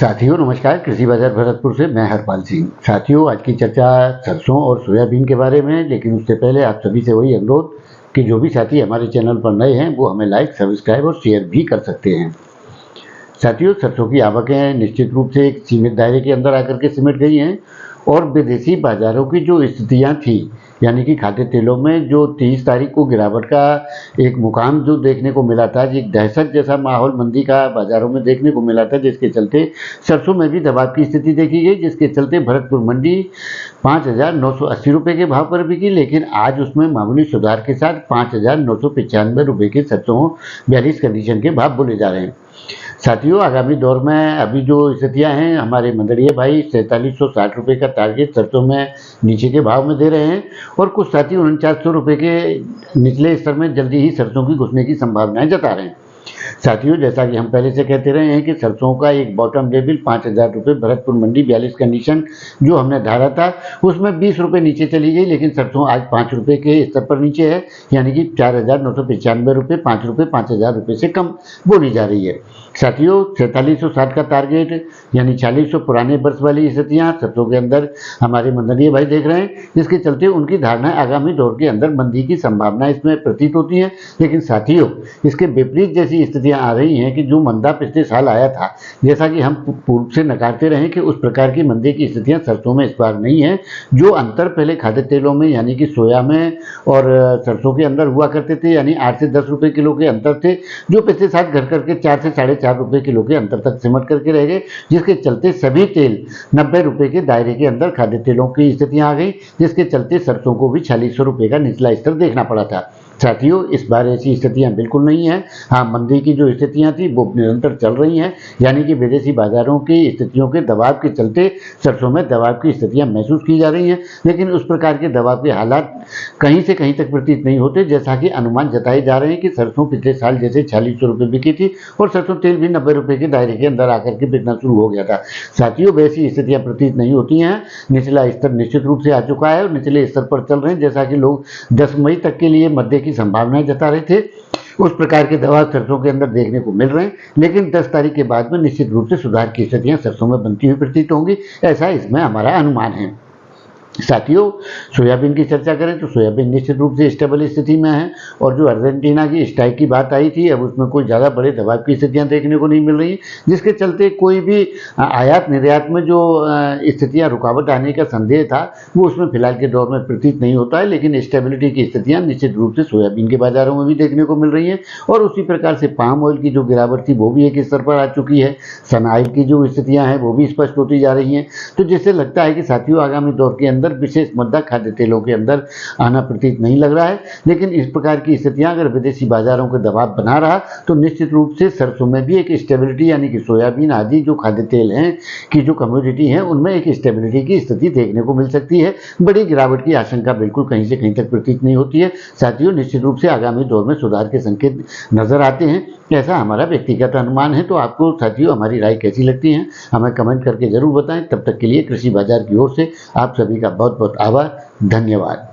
साथियों नमस्कार। कृषि बाजार भरतपुर से मैं हरपाल सिंह। साथियों आज की चर्चा सरसों और सोयाबीन के बारे में, लेकिन उससे पहले आप सभी से वही अनुरोध कि जो भी साथी हमारे चैनल पर नए हैं वो हमें लाइक, सब्सक्राइब और शेयर भी कर सकते हैं। साथियों सरसों की आवकें निश्चित रूप से एक सीमित दायरे के अंदर आकर के सिमट गई हैं और विदेशी बाजारों की जो स्थितियां थी, यानी कि खाद्य तेलों में जो 30 तारीख को गिरावट का एक मुकाम जो देखने को मिला था, एक दहशत जैसा माहौल मंदी का बाजारों में देखने को मिला था, जिसके चलते सरसों में भी दबाव की स्थिति देखी गई, जिसके चलते भरतपुर मंडी 5,980 रुपये के भाव पर बिकी। लेकिन आज उसमें मामूली सुधार के साथ 5,995 रुपये के सरसों 42 कंडीशन के भाव बोले जा रहे हैं। साथियों आगामी दौर में अभी जो स्थितियां हैं, हमारे मंडलीय भाई 4360 रुपये का टारगेट सरसों में नीचे के भाव में दे रहे हैं और कुछ साथी 4900 रुपये के निचले स्तर में जल्दी ही सरसों की घुसने की संभावनाएं जता रहे हैं। साथियों जैसा कि हम पहले से कहते रहे हैं कि सरसों का एक बॉटम लेवल 5000 रुपये भरतपुर मंडी 42 कंडीशन जो हमने धारा था उसमें 20 रुपये नीचे चली गई, लेकिन सरसों आज 5 रुपये के स्तर पर नीचे है, यानी कि 4,995 रुपये, 5 रुपये 5,000 रुपये से कम बोली जा रही है। साथियों 4360 का टारगेट यानी 4600 पुराने वर्ष वाली स्थितियाँ सरसों के अंदर हमारे मंडलीय भाई देख रहे हैं, जिसके चलते उनकी धारणाएं आगामी दौर के अंदर मंदी की संभावना इसमें प्रतीत होती है। लेकिन साथियों इसके विपरीत जैसी स्थितियां आ रही हैं कि जो मंदा पिछले साल आया था, जैसा कि हम पूर्व से नकारते रहे कि उस प्रकार की मंदी की स्थितियां सरसों में इस बार नहीं है। जो अंतर पहले खाद्य तेलों में यानी कि सोया में और सरसों के अंदर हुआ करते थे, यानी 8 से 10 रुपये किलो के अंतर थे, जो पिछले साल घर करके 4 से 4.5 रुपये किलो के अंतर तक सिमट करके रह गए, जिसके चलते सभी तेल 90 रुपये के दायरे के अंदर खाद्य तेलों की स्थितियां आ गई, जिसके चलते सरसों को भी 4600 रुपये का निचला स्तर देखना पड़ा था। साथियों इस बार ऐसी स्थितियां बिल्कुल नहीं है। हाँ, मंदी की जो स्थितियां थी वो निरंतर चल रही हैं, यानी कि विदेशी बाजारों की स्थितियों के दबाव के चलते सरसों में दबाव की स्थितियां महसूस की जा रही हैं, लेकिन उस प्रकार के दबाव के हालात कहीं से कहीं तक प्रतीत नहीं होते, जैसा कि अनुमान जताए जा रहे हैं कि सरसों पिछले साल जैसे 4600 रुपये बिकी थी और सरसों तेल भी 90 रुपये के दायरे के अंदर आकर के बिकना शुरू हो गया था। साथियों वैसी स्थितियां प्रतीत नहीं होती हैं। निचला स्तर निश्चित रूप से आ चुका है और निचले स्तर पर चल रहे हैं, जैसा कि लोग 10 मई तक के लिए मध्य की संभावनाएं जता रहे थे, उस प्रकार के दबाव सरसों के अंदर देखने को मिल रहे हैं। लेकिन 10 तारीख के बाद में निश्चित रूप से सुधार की स्थितियां सरसों में बनती हुई प्रतीत होंगी, ऐसा इसमें हमारा अनुमान है। साथियों सोयाबीन की चर्चा करें तो सोयाबीन निश्चित रूप से स्टेबल स्थिति में है और जो अर्जेंटीना की स्ट्राइक की बात आई थी, अब उसमें कोई ज़्यादा बड़े दबाव की स्थितियां देखने को नहीं मिल रही, जिसके चलते कोई भी आयात निर्यात में जो स्थितियां रुकावट आने का संदेह था वो उसमें फिलहाल के दौर में प्रतीत नहीं होता है। लेकिन स्टेबिलिटी की स्थितियाँ निश्चित रूप से सोयाबीन के बाजारों में भी देखने को मिल रही हैं और उसी प्रकार से पाम ऑयल की जो गिरावट थी वो भी एक स्तर पर आ चुकी है। सनआइल की जो स्थितियाँ हैं वो भी स्पष्ट होती जा रही हैं, तो जिससे लगता है कि साथियों आगामी दौर के अंदर विशेष मुद्दा खाद्य तेलों के अंदर आना प्रतीत नहीं लग रहा है। लेकिन इस प्रकार की स्थितियां अगर विदेशी बाजारों के दबाव बना रहा तो निश्चित रूप से सरसों में भी एक स्टेबिलिटी यानी कि सोयाबीन आदि जो खाद्य तेल हैं की जो कम्योडिटी है उनमें एक स्टेबिलिटी की स्थिति देखने को मिल सकती है। बड़ी गिरावट की आशंका बिल्कुल कहीं से कहीं तक प्रतीत नहीं होती है। साथियों निश्चित रूप से आगामी दौर में सुधार के संकेत नजर आते हैं, ऐसा हमारा व्यक्तिगत अनुमान है। तो आपको साथियों हमारी राय कैसी लगती है हमें कमेंट करके जरूर बताएं। तब तक के लिए कृषि बाजार की ओर से आप सभी का बहुत बहुत आभार, धन्यवाद।